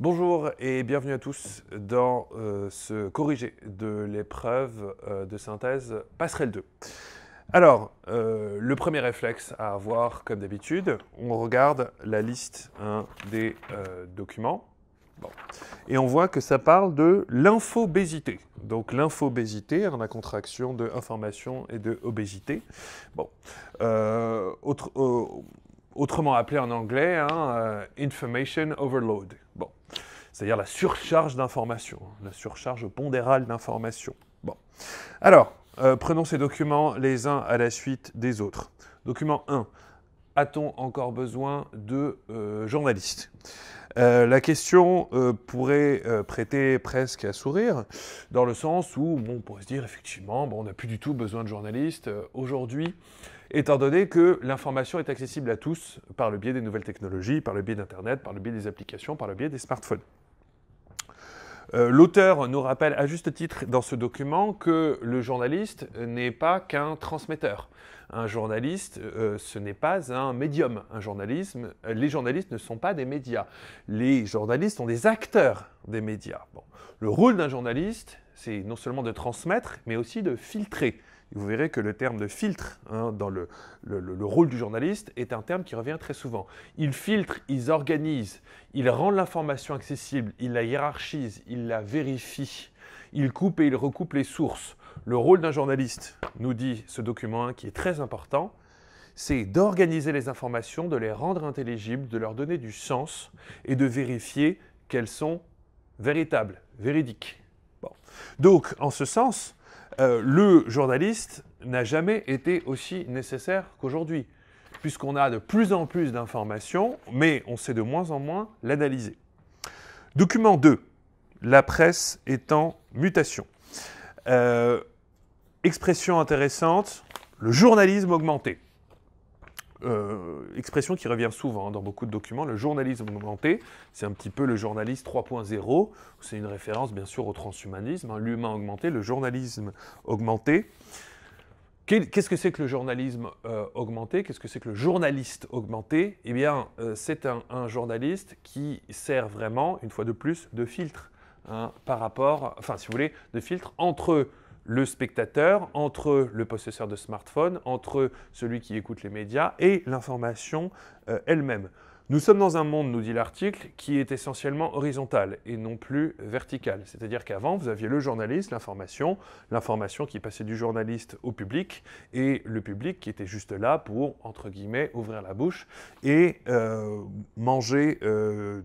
Bonjour et bienvenue à tous dans ce corrigé de l'épreuve de synthèse Passerelle 2. Alors, le premier réflexe à avoir, comme d'habitude, on regarde la liste des documents. Bon. Et on voit que ça parle de l'infobésité. Donc l'infobésité, la contraction de information et de obésité. Bon. Autrement appelé en anglais, information overload. Bon. C'est-à-dire la surcharge d'informations, la surcharge pondérale d'informations. Bon. Alors, prenons ces documents les uns à la suite des autres. Document 1. A-t-on encore besoin de journalistes ? La question pourrait prêter presque à sourire, dans le sens où on pourrait se dire effectivement, on n'a plus du tout besoin de journalistes aujourd'hui, étant donné que l'information est accessible à tous par le biais des nouvelles technologies, par le biais d'Internet, par le biais des applications, par le biais des smartphones. L'auteur nous rappelle à juste titre dans ce document que le journaliste n'est pas qu'un transmetteur. Un journaliste, ce n'est pas un médium. Les journalistes ne sont pas des médias. Les journalistes sont des acteurs des médias. Bon. Le rôle d'un journaliste, c'est non seulement de transmettre, mais aussi de filtrer. Vous verrez que le terme de filtre dans le rôle du journaliste est un terme qui revient très souvent. Il filtre, il organise, il rend l'information accessible, il la hiérarchise, il la vérifie, il coupe et il recoupe les sources. Le rôle d'un journaliste, nous dit ce document 1 qui est très important, c'est d'organiser les informations, de les rendre intelligibles, de leur donner du sens et de vérifier qu'elles sont véritables, véridiques. Bon. Donc, en ce sens, le journaliste n'a jamais été aussi nécessaire qu'aujourd'hui, puisqu'on a de plus en plus d'informations, mais on sait de moins en moins l'analyser. Document 2. La presse est en mutation. Expression intéressante, le journalisme augmenté. Expression qui revient souvent dans beaucoup de documents, le journalisme augmenté, c'est un petit peu le journaliste 3.0, c'est une référence bien sûr au transhumanisme, l'humain augmenté, le journalisme augmenté. Qu'est-ce que c'est que le journalisme augmenté? Qu'est-ce que c'est que le journaliste augmenté? Eh bien, c'est un journaliste qui sert vraiment, une fois de plus, de filtre, par rapport, enfin si vous voulez, de filtre entre le spectateur, entre le possesseur de smartphone, entre celui qui écoute les médias et l'information elle-même. Nous sommes dans un monde, nous dit l'article, qui est essentiellement horizontal et non plus vertical. C'est-à-dire qu'avant, vous aviez le journaliste, l'information qui passait du journaliste au public, et le public qui était juste là pour, entre guillemets, ouvrir la bouche et manger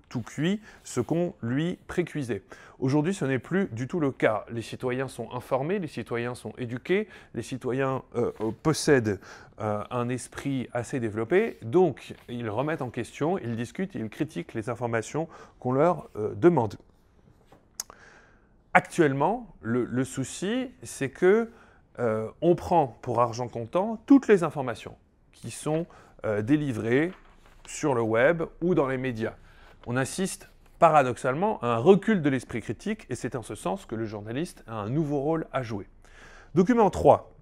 tout cuit ce qu'on lui précuisait. Aujourd'hui, ce n'est plus du tout le cas. Les citoyens sont informés, les citoyens sont éduqués, les citoyens possèdent un esprit assez développé, donc ils remettent en question, ils discutent, ils critiquent les informations qu'on leur demande. Actuellement, le souci, c'est que on prend pour argent comptant toutes les informations qui sont délivrées sur le web ou dans les médias. On assiste paradoxalement à un recul de l'esprit critique, et c'est en ce sens que le journaliste a un nouveau rôle à jouer. Document 3.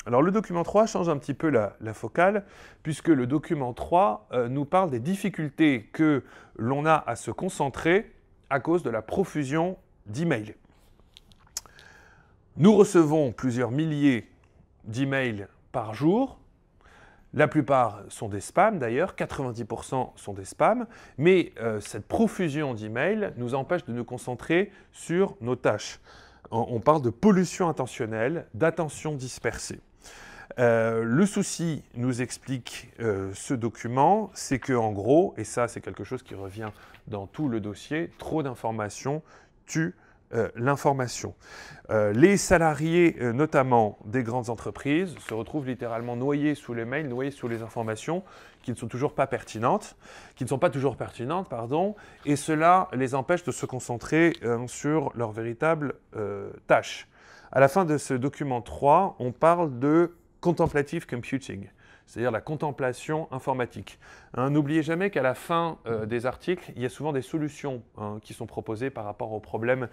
Alors le document 3 change un petit peu la focale, puisque le document 3 nous parle des difficultés que l'on a à se concentrer à cause de la profusion d'emails. Nous recevons plusieurs milliers d'emails par jour. La plupart sont des spams d'ailleurs, 90% sont des spams, mais cette profusion d'emails nous empêche de nous concentrer sur nos tâches. On parle de pollution intentionnelle, d'attention dispersée. Le souci, nous explique ce document, c'est qu'en gros, et ça c'est quelque chose qui revient dans tout le dossier, trop d'informations tue l'information. Les salariés, notamment des grandes entreprises, se retrouvent littéralement noyés sous les mails, noyés sous les informations qui ne sont toujours pas pertinentes, et cela les empêche de se concentrer sur leurs véritables tâches. À la fin de ce document 3, on parle de contemplative computing, c'est-à-dire la contemplation informatique. Hein, n'oubliez jamais qu'à la fin des articles, il y a souvent des solutions qui sont proposées par rapport aux problèmes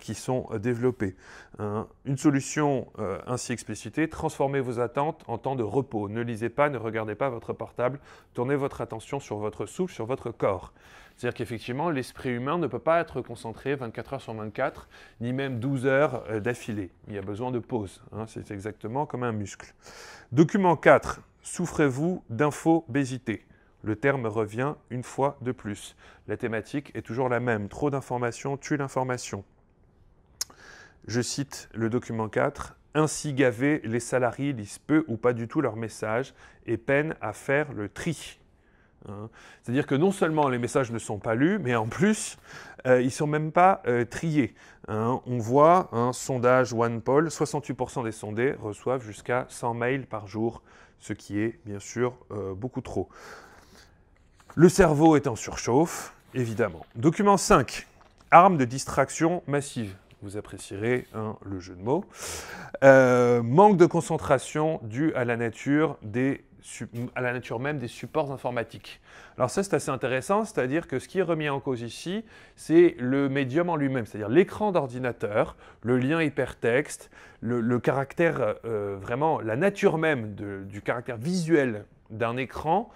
qui sont développés. Une solution ainsi explicitée, transformez vos attentes en temps de repos. Ne lisez pas, ne regardez pas votre portable, tournez votre attention sur votre souffle, sur votre corps. C'est-à-dire qu'effectivement, l'esprit humain ne peut pas être concentré 24 heures sur 24, ni même 12 heures d'affilée. Il y a besoin de pause. Hein, c'est exactement comme un muscle. Document 4. Souffrez-vous d'infobésité? Le terme revient une fois de plus. La thématique est toujours la même. Trop d'informations tue l'information. Je cite le document 4. Ainsi gavés, les salariés lisent peu ou pas du tout leurs messages et peinent à faire le tri. C'est-à-dire que non seulement les messages ne sont pas lus, mais en plus, ils ne sont même pas triés. On voit un sondage OnePoll, 68% des sondés reçoivent jusqu'à 100 mails par jour, ce qui est bien sûr beaucoup trop. Le cerveau est en surchauffe, évidemment. Document 5, arme de distraction massive. Vous apprécierez le jeu de mots. Manque de concentration dû à la nature même des supports informatiques. Alors ça, c'est assez intéressant, c'est-à-dire que ce qui est remis en cause ici, c'est le médium en lui-même, c'est-à-dire l'écran d'ordinateur, le lien hypertexte, le caractère, vraiment, la nature même du caractère visuel d'un écran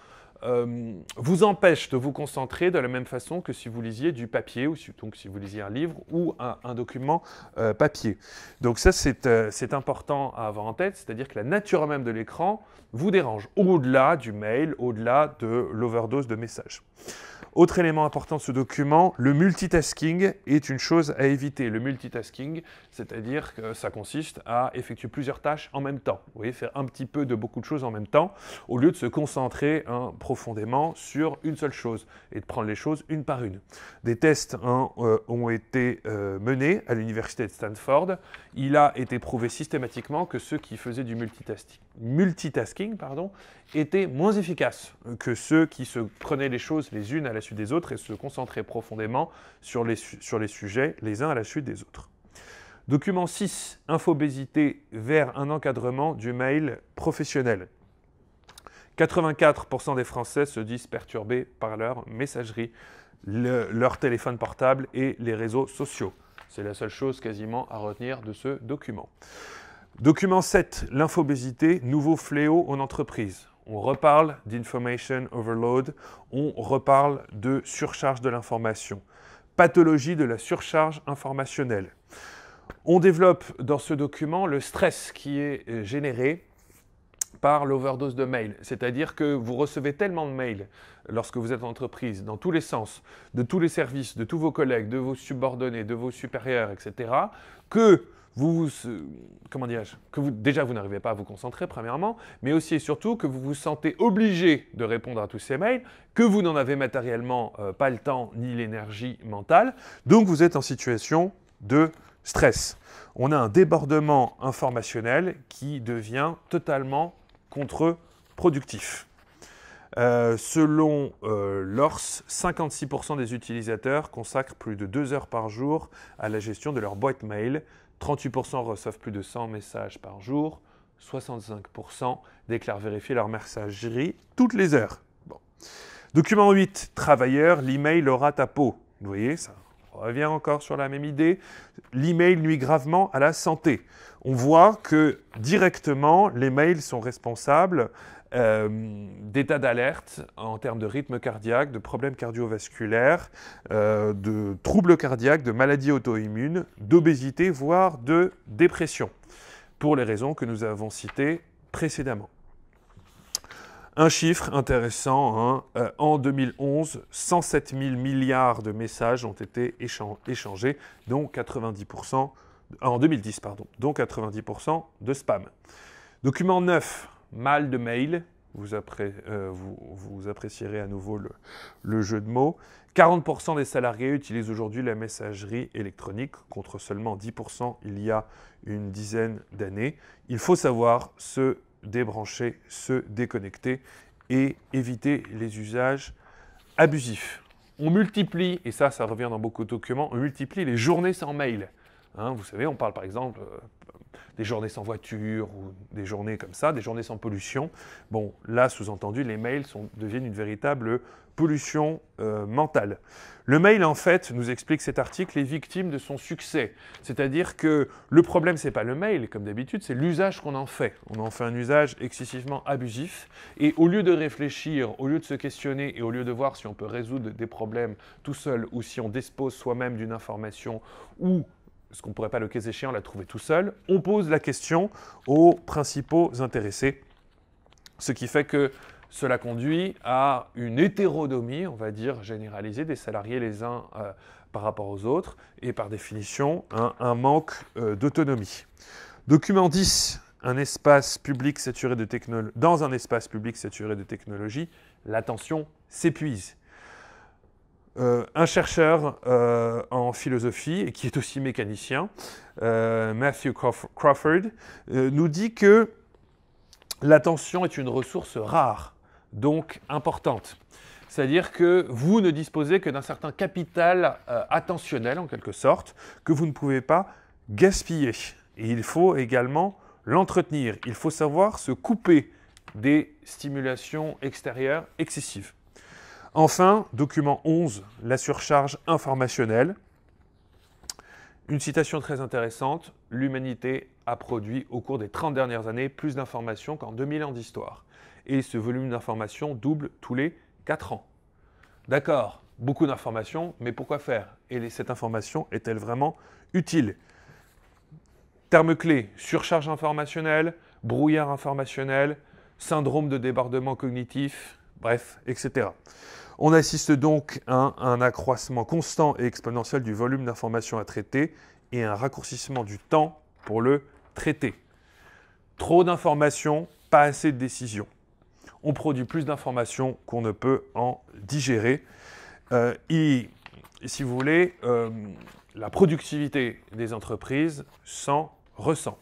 vous empêche de vous concentrer de la même façon que si vous lisiez du papier, ou donc si vous lisiez un livre ou un document papier. Donc ça, c'est important à avoir en tête, c'est-à-dire que la nature même de l'écran vous dérange, au-delà du mail, au-delà de l'overdose de messages. Autre élément important de ce document, le multitasking est une chose à éviter. Le multitasking, c'est-à-dire que ça consiste à effectuer plusieurs tâches en même temps. Vous voyez, faire un petit peu de beaucoup de choses en même temps, au lieu de se concentrer profondément sur une seule chose et de prendre les choses une par une. Des tests ont été menés à l'université de Stanford. Il a été prouvé systématiquement que ceux qui faisaient du multitasking étaient moins efficaces que ceux qui se prenaient les choses les unes à la suite des autres et se concentraient profondément sur les sujets les uns à la suite des autres. Document 6, infobésité vers un encadrement du mail professionnel. 84% des Français se disent perturbés par leur messagerie, leur téléphone portable et les réseaux sociaux. C'est la seule chose quasiment à retenir de ce document. Document 7, l'infobésité, nouveau fléau en entreprise. On reparle d'information overload, on reparle de surcharge de l'information. Pathologie de la surcharge informationnelle. On développe dans ce document le stress qui est généré par l'overdose de mails. C'est-à-dire que vous recevez tellement de mails lorsque vous êtes en entreprise, dans tous les sens, de tous les services, de tous vos collègues, de vos subordonnés, de vos supérieurs, etc., que déjà vous n'arrivez pas à vous concentrer premièrement, mais aussi et surtout que vous vous sentez obligé de répondre à tous ces mails, que vous n'en avez matériellement pas le temps ni l'énergie mentale, donc vous êtes en situation de stress. On a un débordement informationnel qui devient totalement contre-productif. Selon l'ORS, 56% des utilisateurs consacrent plus de 2 heures par jour à la gestion de leur boîte mail, 38% reçoivent plus de 100 messages par jour, 65% déclarent vérifier leur messagerie toutes les heures. Bon. Document 8, travailleurs, l'email aura ta peau. Vous voyez, ça revient encore sur la même idée. L'email nuit gravement à la santé. On voit que directement, les mails sont responsables d'états d'alerte en termes de rythme cardiaque, de problèmes cardiovasculaires, de troubles cardiaques, de maladies auto-immunes, d'obésité, voire de dépression, pour les raisons que nous avons citées précédemment. Un chiffre intéressant, en 2011, 107 000 milliards de messages ont été échangés, dont 90%, en 2010, pardon, dont 90% de spam. Document 9, mal de mail, vous apprécierez à nouveau le jeu de mots. 40% des salariés utilisent aujourd'hui la messagerie électronique, contre seulement 10% il y a une dizaine d'années. Il faut savoir se débrancher, se déconnecter et éviter les usages abusifs. On multiplie, et ça revient dans beaucoup de documents, on multiplie les journées sans mail. Vous savez, on parle par exemple des journées sans voiture ou des journées comme ça, des journées sans pollution. Bon, là, sous-entendu, les mails deviennent une véritable pollution mentale. Le mail, en fait, nous explique cet article, est victime de son succès. C'est-à-dire que le problème, ce n'est pas le mail, comme d'habitude, c'est l'usage qu'on en fait. On en fait un usage excessivement abusif. Et au lieu de réfléchir, au lieu de se questionner et au lieu de voir si on peut résoudre des problèmes tout seul ou si on dispose soi-même d'une information ou ce qu'on ne pourrait pas, le cas échéant, la trouver tout seul, on pose la question aux principaux intéressés. Ce qui fait que cela conduit à une hétéronomie, on va dire, généralisée des salariés les uns par rapport aux autres et par définition un manque d'autonomie. Document 10, un espace public saturé de dans un espace public saturé de technologie, l'attention s'épuise. Un chercheur en philosophie et qui est aussi mécanicien, Matthew Crawford, nous dit que l'attention est une ressource rare, donc importante. C'est-à-dire que vous ne disposez que d'un certain capital attentionnel, en quelque sorte, que vous ne pouvez pas gaspiller. Et il faut également l'entretenir. Il faut savoir se couper des stimulations extérieures excessives. Enfin, document 11, la surcharge informationnelle. Une citation très intéressante, l'humanité a produit au cours des 30 dernières années plus d'informations qu'en 2000 ans d'histoire. Et ce volume d'informations double tous les 4 ans. D'accord, beaucoup d'informations, mais pourquoi faire? Et cette information est-elle vraiment utile? Termes clés, surcharge informationnelle, brouillard informationnel, syndrome de débordement cognitif, bref, etc. On assiste donc à un accroissement constant et exponentiel du volume d'informations à traiter et un raccourcissement du temps pour le traiter. Trop d'informations, pas assez de décisions. On produit plus d'informations qu'on ne peut en digérer. Et si vous voulez, la productivité des entreprises s'en ressent.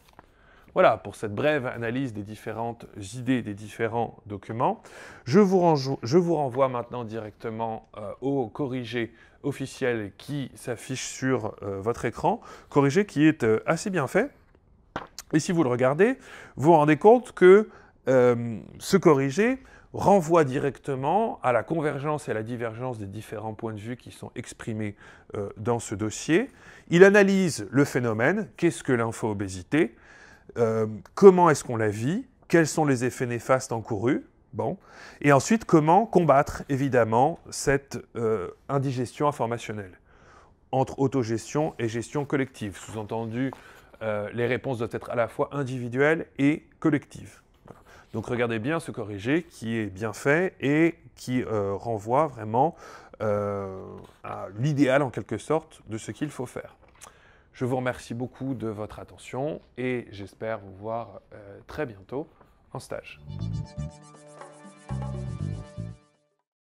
Voilà pour cette brève analyse des différentes idées, des différents documents. Je vous renvoie maintenant directement au corrigé officiel qui s'affiche sur votre écran. Corrigé qui est assez bien fait. Et si vous le regardez, vous vous rendez compte que ce corrigé renvoie directement à la convergence et à la divergence des différents points de vue qui sont exprimés dans ce dossier. Il analyse le phénomène, qu'est-ce que l'info-obésité, comment est-ce qu'on la vit, quels sont les effets néfastes encourus, bon, et ensuite comment combattre évidemment cette indigestion informationnelle entre autogestion et gestion collective. Sous-entendu, les réponses doivent être à la fois individuelles et collectives. Voilà. Donc regardez bien ce corrigé qui est bien fait et qui renvoie vraiment à l'idéal en quelque sorte de ce qu'il faut faire. Je vous remercie beaucoup de votre attention et j'espère vous voir très bientôt en stage.